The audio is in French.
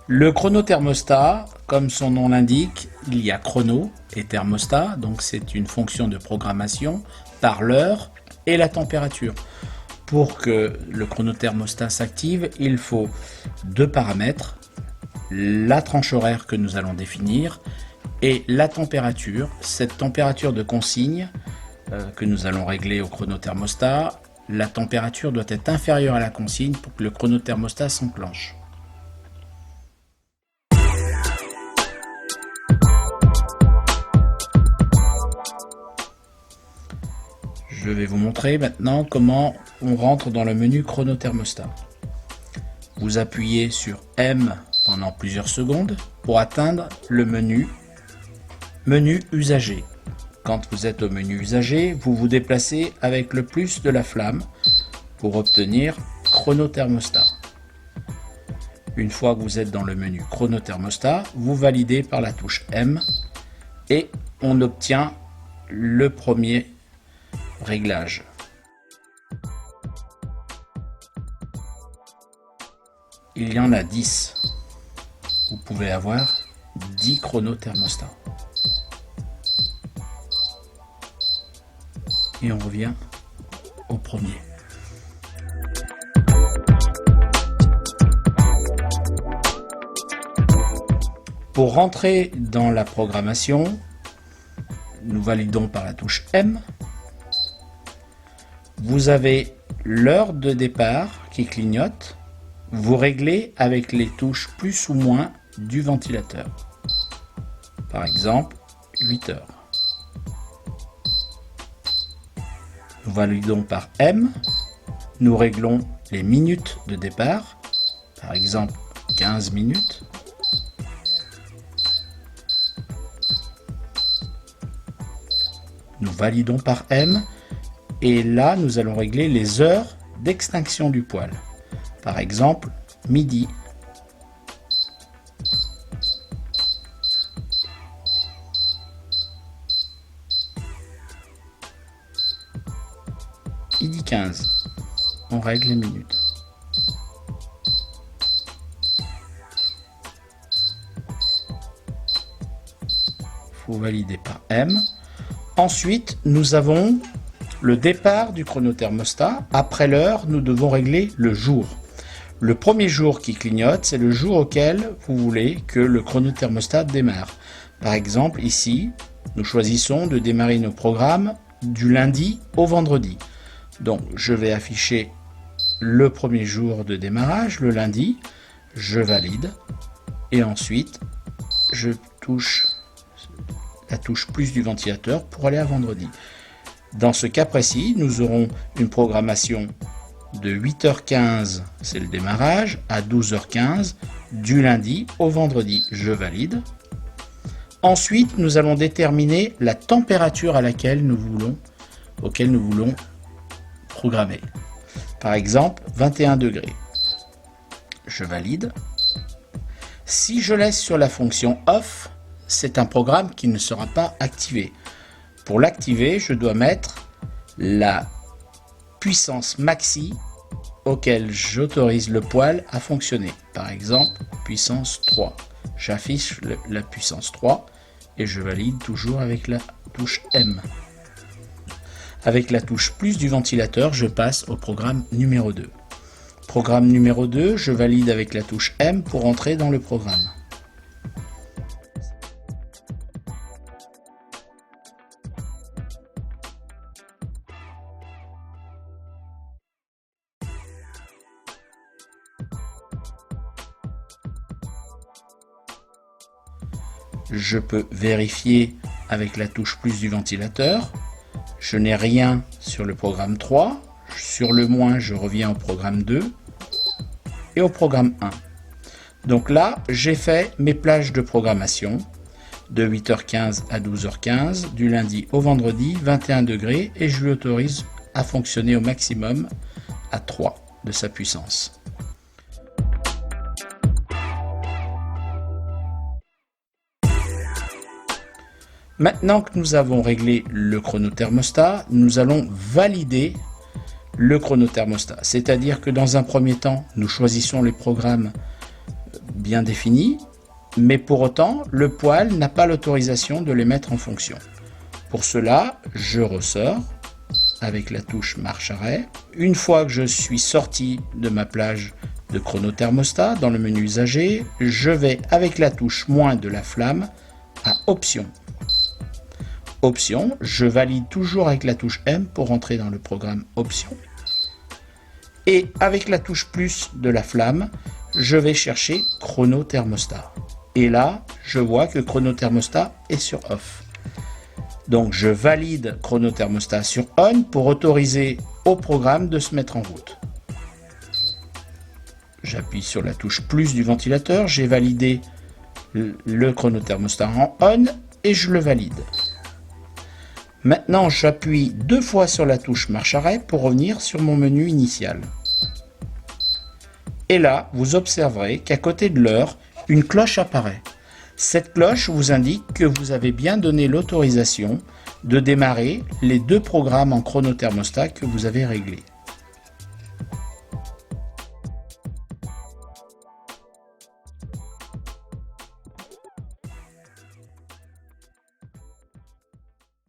Le chronothermostat, comme son nom l'indique, il y a chrono et thermostat, donc c'est une fonction de programmation par l'heure et la température. Pour que le chronothermostat s'active, il faut deux paramètres, la tranche horaire que nous allons définir et la température, cette température de consigne que nous allons régler au chronothermostat. La température doit être inférieure à la consigne pour que le chronothermostat s'enclenche. Je vais vous montrer maintenant comment on rentre dans le menu chronothermostat. Vous appuyez sur M pendant plusieurs secondes pour atteindre le menu usager. Quand vous êtes au menu usager, vous vous déplacez avec le plus de la flamme pour obtenir chronothermostat. Une fois que vous êtes dans le menu chronothermostat, vous validez par la touche M et on obtient le premier réglage. Il y en a 10. Vous pouvez avoir 10 chronothermostats. Et on revient au premier. Pour rentrer dans la programmation, nous validons par la touche M. Vous avez l'heure de départ qui clignote. Vous réglez avec les touches plus ou moins du ventilateur. Par exemple, 8 heures. Nous validons par M. Nous réglons les minutes de départ. Par exemple, 15 minutes. Nous validons par M. Et là, nous allons régler les heures d'extinction du poêle. Par exemple, midi. Midi 15. On règle les minutes. Il faut valider par M. Ensuite, nous avons le départ du chronothermostat. Après l'heure, nous devons régler le jour. Le premier jour qui clignote, c'est le jour auquel vous voulez que le chronothermostat démarre. Par exemple, ici, nous choisissons de démarrer nos programmes du lundi au vendredi. Donc, je vais afficher le premier jour de démarrage, le lundi. Je valide. Et ensuite, je touche la touche plus du ventilateur pour aller à vendredi. Dans ce cas précis, nous aurons une programmation de 8h15, c'est le démarrage, à 12h15, du lundi au vendredi. Je valide. Ensuite, nous allons déterminer la température à laquelle auquel nous voulons programmer. Par exemple, 21 degrés. Je valide. Si je laisse sur la fonction OFF, c'est un programme qui ne sera pas activé. Pour l'activer, je dois mettre la puissance maxi auquel j'autorise le poêle à fonctionner. Par exemple, puissance 3. J'affiche la puissance 3 et je valide toujours avec la touche M. Avec la touche plus du ventilateur, je passe au programme numéro 2. Programme numéro 2, je valide avec la touche M pour entrer dans le programme. Je peux vérifier avec la touche plus du ventilateur. Je n'ai rien sur le programme 3. Sur le moins, je reviens au programme 2 et au programme 1. Donc là, j'ai fait mes plages de programmation de 8h15 à 12h15, du lundi au vendredi, 21 degrés, et je lui autorise à fonctionner au maximum à 3 de sa puissance. Maintenant que nous avons réglé le chronothermostat, nous allons valider le chronothermostat. C'est-à-dire que dans un premier temps, nous choisissons les programmes bien définis, mais pour autant, le poêle n'a pas l'autorisation de les mettre en fonction. Pour cela, je ressors avec la touche marche-arrêt. Une fois que je suis sorti de ma plage de chronothermostat dans le menu usager, je vais avec la touche moins de la flamme à Options. Options, je valide toujours avec la touche M pour entrer dans le programme Options. Et avec la touche plus de la flamme, je vais chercher chronothermostat. Et là, je vois que chronothermostat est sur Off. Donc je valide chronothermostat sur On pour autoriser au programme de se mettre en route. J'appuie sur la touche plus du ventilateur, j'ai validé le chronothermostat en On et je le valide. Maintenant, j'appuie 2 fois sur la touche marche-arrêt pour revenir sur mon menu initial. Et là, vous observerez qu'à côté de l'heure, une cloche apparaît. Cette cloche vous indique que vous avez bien donné l'autorisation de démarrer les 2 programmes en chronothermostat que vous avez réglés.